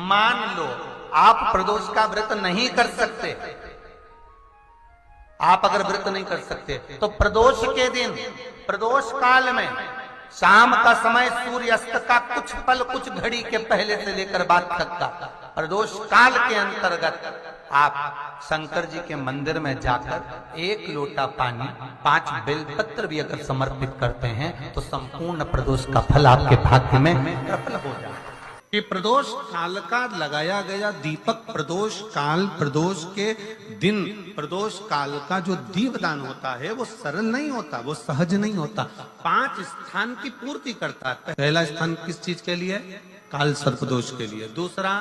मान लो आप प्रदोष का व्रत नहीं कर सकते, आप अगर व्रत नहीं कर सकते तो प्रदोष के दिन, प्रदोष काल में शाम का समय सूर्य अस्त का कुछ पल, कुछ घड़ी के पहले से लेकर बाद तक का प्रदोष काल के अंतर्गत आप शंकर जी के मंदिर में जाकर 1 लोटा पानी, 5 बेलपत्र भी अगर समर्पित करते हैं तो संपूर्ण प्रदोष का फल आपके भाग्य में प्रबल हो जाए। कि प्रदोष काल का लगाया गया दीपक, प्रदोष काल, प्रदोष के दिन, प्रदोष काल का जो दीपदान होता है वो सरल नहीं होता, वो सहज नहीं होता, 5 स्थान की पूर्ति करता है। पहला स्थान किस चीज के लिए? काल सर्पदोष के लिए। दूसरा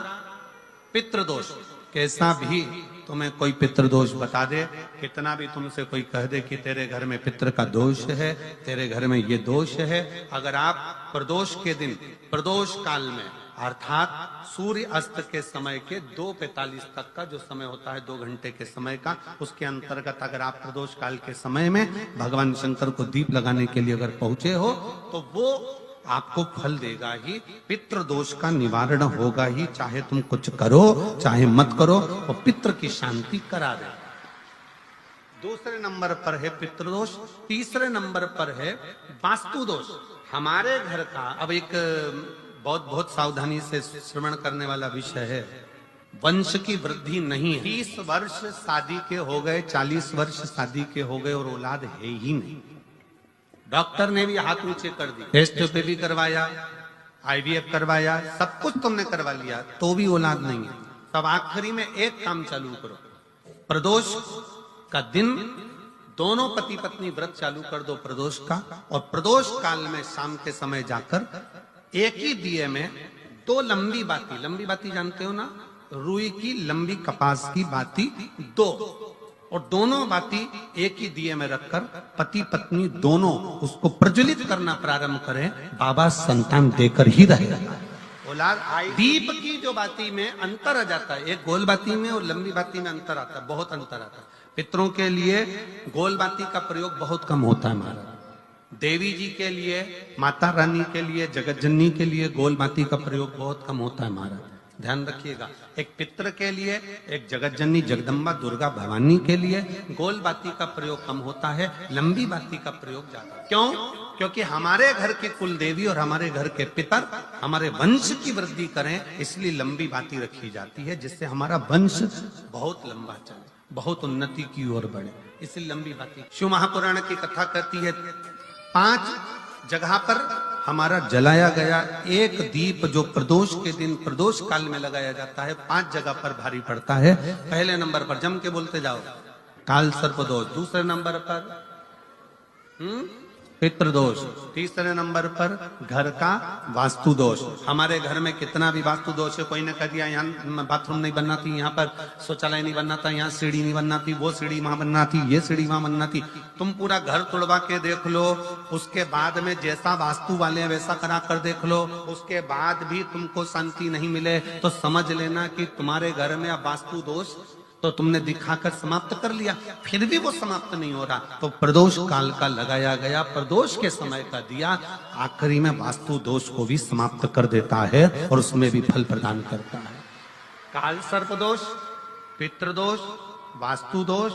पितृदोष, कैसा भी तुम्हें कोई पितृदोष बता दे, कितना भी तुमसे कोई कह दे कि तेरे घर में पितृ का दोष है, तेरे घर में ये दोष है, अगर आप प्रदोष के दिन, प्रदोष काल में अर्थात सूर्य अस्त के समय के 2:45 तक का जो समय होता है, 2 घंटे के समय का, उसके अंतर्गत अगर आप प्रदोष काल के समय में भगवान शंकर को दीप लगाने के लिए अगर पहुंचे हो तो वो आपको फल देगा ही, पितृदोष का निवारण होगा ही, चाहे तुम कुछ करो चाहे मत करो, वो पितृ की शांति करा दे। दूसरे नंबर पर है पितृदोष, तीसरे नंबर पर है वास्तु दोष। हमारे घर का अब एक बहुत सावधानी से श्रवण करने वाला विषय है, वंश की वृद्धि नहीं है। 30 वर्ष शादी के हो गए, 40 वर्ष शादी के हो गए और औलाद है ही नहीं। डॉक्टर ने भी हाथ नीचे कर दी, टेस्ट पे भी करवाया, IVF करवाया, सब कुछ तुमने करवा लिया, तो भी औलाद नहीं है। तब आखिरी में एक काम चालू करो, प्रदोष का दिन दोनों पति पत्नी व्रत चालू कर दो प्रदोष का, और प्रदोष काल में शाम के समय जाकर एक ही दिए में 2 लंबी बाती जानते हो ना, रुई की लंबी कपास की बाती 2, और दोनों बाती एक ही दिए में रखकर पति पत्नी दोनों उसको प्रज्वलित करना प्रारंभ करें, बाबा संतान देकर ही रहेगा। औलाद दीप की जो बाती में अंतर आ जाता है, एक गोल बाती में और लंबी बाती में अंतर आता है, बहुत अंतर आता है। पितरों के लिए गोल बाती का प्रयोग बहुत कम होता है महाराज, देवी जी के लिए, माता रानी के लिए, जगत जननी के लिए गोल बाती का प्रयोग बहुत कम होता है महाराज, ध्यान रखिएगा। एक पितृ के लिए, एक जगत जननी जगदम्बा दुर्गा भवानी के लिए गोल बाती का प्रयोग कम होता है, लंबी बाती का प्रयोग ज्यादा। क्यों? क्योंकि हमारे घर की कुल देवी और हमारे घर के पितर हमारे वंश की वृद्धि करें, इसलिए लंबी बाती रखी जाती है, जिससे हमारा वंश बहुत लंबा चले, बहुत उन्नति की ओर बढ़े, इसलिए लंबी बाती। शिव महापुराण की कथा कहती है 5 जगह पर हमारा जलाया गया एक दीप जो प्रदोष के दिन, प्रदोष काल में लगाया जाता है, 5 जगह पर भारी पड़ता है। पहले नंबर पर जम के बोलते जाओ, काल सर्पदोष। दूसरे नंबर पर पितृदोष। तीसरे नंबर पर घर का वास्तु दोष। हमारे घर में कितना भी वास्तु दोष है, कोई ने कह दिया यहाँ बाथरूम नहीं बनना थी, यहाँ पर शौचालय नहीं बनना था, यहाँ सीढ़ी नहीं बनना थी, वो सीढ़ी वहां बनना थी, ये सीढ़ी वहां बनना थी। तुम पूरा घर तोड़वा के देख लो, उसके बाद में जैसा वास्तु वाले हैं वैसा करा कर देख लो, उसके बाद भी तुमको शांति नहीं मिले तो समझ लेना कि तुम्हारे घर में अब वास्तु दोष तो तुमने दिखाकर समाप्त कर लिया, फिर भी वो समाप्त नहीं हो रहा, तो प्रदोष काल का लगाया गया प्रदोष के समय का दिया आखिरी में वास्तु दोष को भी समाप्त कर देता है और उसमें भी फल प्रदान करता है। काल सर्प दोष, पितृदोष, वास्तु दोष।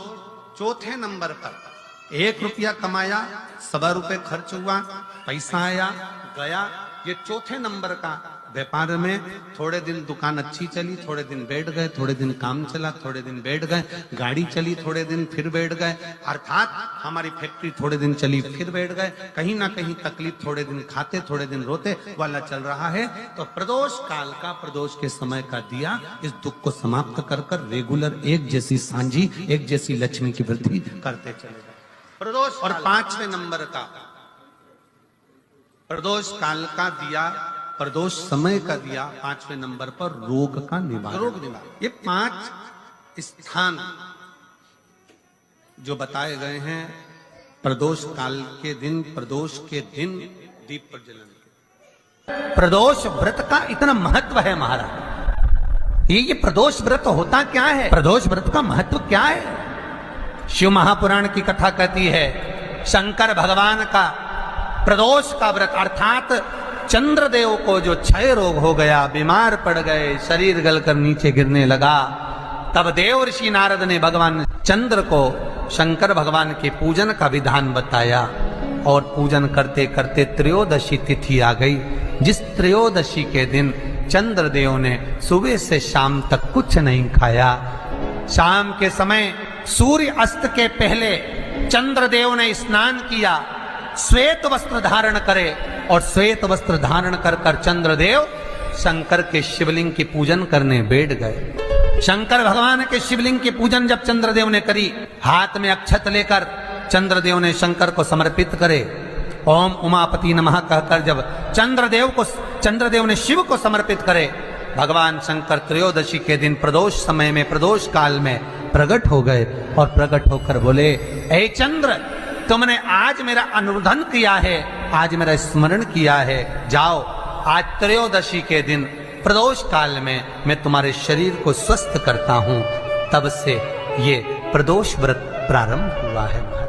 चौथे नंबर पर 1 रुपया कमाया, 1.25 रुपए खर्च हुआ, पैसा आया गया, ये चौथे नंबर का। व्यापार में थोड़े दिन दुकान अच्छी चली, थोड़े दिन बैठ गए, थोड़े दिन काम चला, थोड़े दिन बैठ गए, गाड़ी चली थोड़े दिन फिर बैठ गए, अर्थात हमारी फैक्ट्री थोड़े दिन चली फिर बैठ गए, कहीं ना कहीं तकलीफ, थोड़े दिन खाते थोड़े दिन रोते वाला चल रहा है। तो प्रदोष काल का, प्रदोष के समय का दिया इस दुख को समाप्त कर कर रेगुलर एक जैसी सांझी, एक जैसी लक्ष्मी की वृद्धि करते चले गए प्रदोष। और 5वें नंबर का प्रदोष काल का दिया, प्रदोष समय का दिया 5वें नंबर पर रोग का निवारण। रोग निवारण, ये 5 स्थान जो बताए गए हैं प्रदोष काल के दिन, प्रदोष के दिन दीप प्रज्वलन। प्रदोष व्रत का इतना महत्व है महाराज, ये प्रदोष व्रत होता क्या है, प्रदोष व्रत का महत्व क्या है। शिव महापुराण की कथा कहती है शंकर भगवान का प्रदोष का व्रत, अर्थात चंद्रदेव को जो क्षय रोग हो गया, बीमार पड़ गए, शरीर गलकर नीचे गिरने लगा, तब देव ऋषि नारद ने भगवान चंद्र को शंकर भगवान के पूजन का विधान बताया। और पूजन करते करते त्रयोदशी तिथि आ गई, जिस त्रयोदशी के दिन चंद्रदेव ने सुबह से शाम तक कुछ नहीं खाया। शाम के समय सूर्य अस्त के पहले चंद्रदेव ने स्नान किया, श्वेत वस्त्र धारण करे, और श्वेत वस्त्र धारण कर कर चंद्रदेव शंकर के शिवलिंग की पूजन करने बैठ गए। शंकर भगवान के शिवलिंग की पूजन जब चंद्रदेव ने करी, हाथ में अक्षत लेकर चंद्रदेव ने शंकर को समर्पित करे। ओम उमापति नमः कहकर जब चंद्रदेव ने शिव को समर्पित करे, भगवान शंकर त्रयोदशी के दिन प्रदोष समय में, प्रदोष काल में प्रकट हो गए और प्रकट होकर बोले, ऐ चंद्र, तुमने आज मेरा अनुरोधन किया है, आज मेरा स्मरण किया है, जाओ आज त्रयोदशी के दिन प्रदोष काल में मैं तुम्हारे शरीर को स्वस्थ करता हूं। तब से ये प्रदोष व्रत प्रारंभ हुआ है महाराज।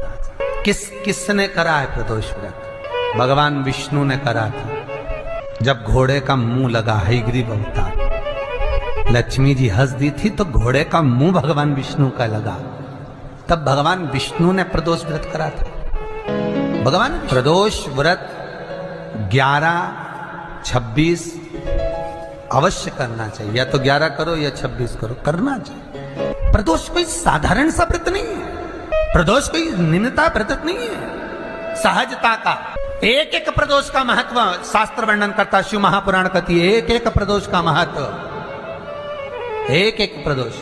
किसने करा है प्रदोष व्रत? भगवान विष्णु ने करा था। जब घोड़े का मुंह लगा हयग्रीव अवतार, लक्ष्मी जी हंस दी थी तो घोड़े का मुंह भगवान विष्णु का लगा, तब भगवान विष्णु ने प्रदोष व्रत करा था। भगवान प्रदोष व्रत 11, 26 अवश्य करना चाहिए, या तो 11 करो या 26 करो, करना चाहिए। प्रदोष कोई साधारण सा व्रत नहीं है, प्रदोष कोई निम्नता व्रत नहीं है, सहजता का। एक एक प्रदोष का महत्व शास्त्र वर्णन करता, शिव महापुराण कहती है एक एक प्रदोष का महत्व, एक एक प्रदोष।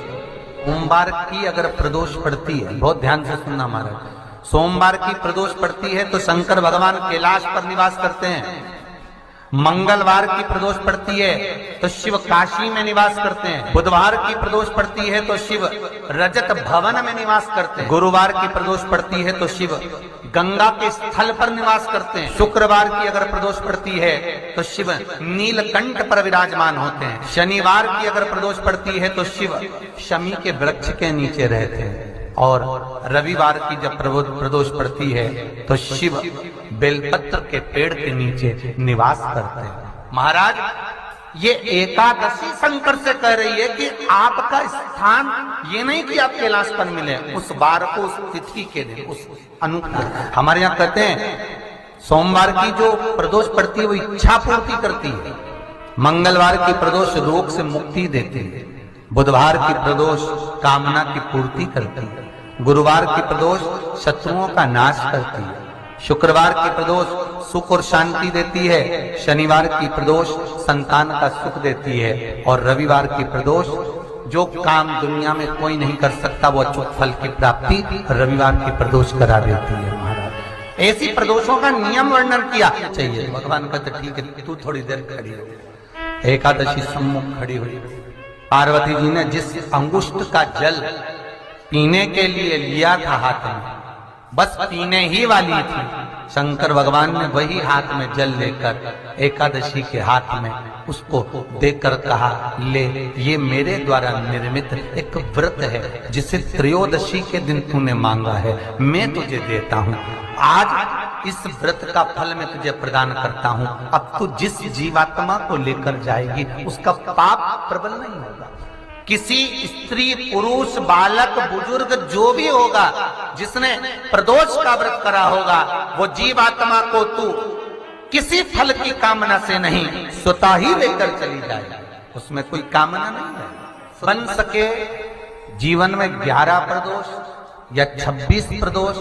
सोमवार की अगर प्रदोष पड़ती है, बहुत ध्यान से सुनना महाराज, सोमवार की प्रदोष पड़ती है तो शंकर भगवान कैलाश पर निवास करते हैं। मंगलवार की प्रदोष पड़ती है तो शिव काशी में निवास करते हैं। बुधवार की प्रदोष पड़ती है तो शिव रजत भवन में निवास करते हैं। गुरुवार की प्रदोष पड़ती है तो शिव गंगा के स्थल पर निवास करते हैं। शुक्रवार की अगर प्रदोष पड़ती है तो शिव नीलकंठ पर विराजमान होते हैं। शनिवार की अगर प्रदोष पड़ती है तो शिव शमी के वृक्ष के नीचे रहते हैं। और रविवार की जब प्रदोष पड़ती है तो शिव बेलपत्र के पेड़ के नीचे निवास करते हैं। महाराज, ये एकादशी शंकर से कह रही है कि आपका स्थान ये नहीं कि आप कैलाश पर मिले, उस बार को, उस तिथि के दिन, उस अनुकूल। हमारे यहाँ कहते हैं सोमवार की जो प्रदोष पड़ती है वो इच्छा पूर्ति करती है, मंगलवार की प्रदोष रोग से मुक्ति देती है, बुधवार की प्रदोष कामना की पूर्ति करती है, गुरुवार की प्रदोष शत्रुओं का नाश करती है, शुक्रवार की प्रदोष सुख और शांति देती है, शनिवार की प्रदोष संतान का सुख देती है, और रविवार की प्रदोष जो काम दुनिया में कोई नहीं कर सकता वो अचूक फल की प्राप्ति रविवार की प्रदोष करा देती है। महाराज, ऐसी प्रदोषों का नियम वर्णन किया चाहिए। भगवान कहते ठीक है, तू थोड़ी देर खड़ी हो। एकादशी सम्मुख खड़ी हुई, पार्वती जी ने जिस अंगुष्ठ का जल पीने के लिए लिया था हाथ में, बस पीने ही वाली थी, शंकर भगवान ने वही हाथ में जल लेकर एकादशी के हाथ में उसको देकर कहा, ले, ये मेरे द्वारा निर्मित एक व्रत है जिसे त्रयोदशी के दिन तूने मांगा है, मैं तुझे देता हूँ। आज इस व्रत का फल मैं तुझे प्रदान करता हूँ। अब तू जिस जीवात्मा को लेकर जाएगी उसका पाप प्रबल नहीं होगा। किसी स्त्री, पुरुष, बालक, बुजुर्ग जो भी होगा जिसने प्रदोष का व्रत करा होगा, वो जीवात्मा को तू किसी फल की कामना से नहीं, स्वतः ही लेकर चली जाए, उसमें कोई कामना नहीं है। बन सके जीवन में 11 प्रदोष या 26 प्रदोष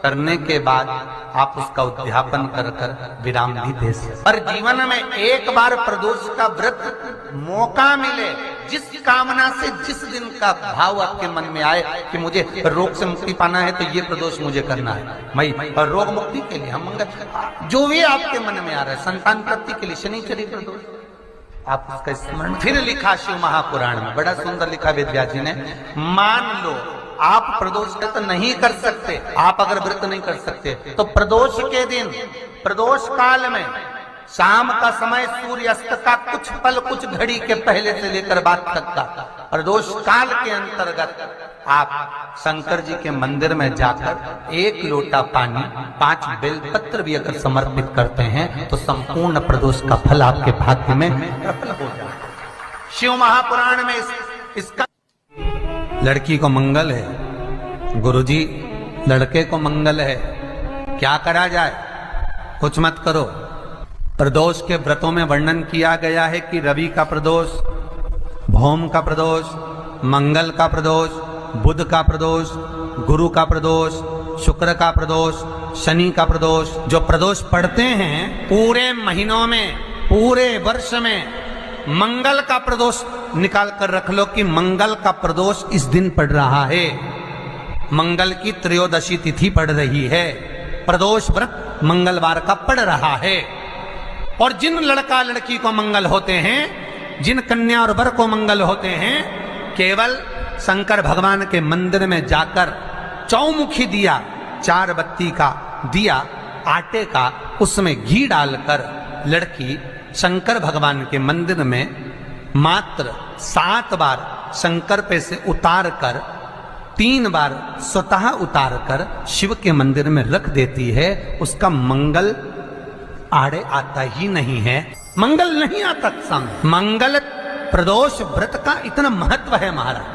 करने के बाद आप उसका उद्यापन कर कर विराम भी दे सकते। पर जीवन में एक बार प्रदोष का व्रत मौका मिले, जिस कामना से जिस दिन का भाव आपके मन में आए कि मुझे रोग से मुक्ति पाना है तो ये प्रदोष मुझे करना है, मैं और रोग मुक्ति के लिए हम मंगल, जो भी आपके मन में आ रहा है, संतान प्राप्ति के लिए शनिचरी प्रदोष, आप उसका स्मरण। फिर लिखा शिव महापुराण में, बड़ा सुंदर लिखा वेदव्यास जी ने, मान लो आप प्रदोष व्रत नहीं कर सकते, आप अगर व्रत नहीं कर सकते तो प्रदोष के दिन, प्रदोष काल में शाम का समय सूर्यास्त का कुछ घड़ी के पहले से लेकर बाद तक का प्रदोष काल के अंतर्गत आप शंकर जी के मंदिर में जाकर 1 लोटा पानी 5 बेलपत्र भी अगर समर्पित करते हैं तो संपूर्ण प्रदोष का फल आपके भाग्य में प्रबल हो जाए। शिव महापुराण में इसका लड़की को मंगल है, गुरुजी लड़के को मंगल है, क्या करा जाए? कुछ मत करो। प्रदोष के व्रतों में वर्णन किया गया है कि रवि का प्रदोष, भौम का प्रदोष, मंगल का प्रदोष, बुध का प्रदोष, गुरु का प्रदोष, शुक्र का प्रदोष, शनि का प्रदोष। जो प्रदोष पढ़ते हैं पूरे महीनों में, पूरे वर्ष में मंगल का प्रदोष निकाल कर रख लो कि मंगल का प्रदोष इस दिन पड़ रहा है, मंगल की त्रयोदशी तिथि पड़ रही है, प्रदोष व्रत मंगलवार का पड़ रहा है। और जिन लड़का लड़की को मंगल होते हैं, जिन कन्या और वर को मंगल होते हैं, केवल शंकर भगवान के मंदिर में जाकर चौमुखी दिया, 4 बत्ती का दिया आटे का, उसमें घी डालकर लड़की शंकर भगवान के मंदिर में मात्र 7 बार शंकर पे से उतार कर 3 बार स्वतः उतार कर शिव के मंदिर में रख देती है। उसका मंगल आड़े आता ही नहीं है, मंगल नहीं आता संग। मंगल प्रदोष व्रत का इतना महत्व है महाराज।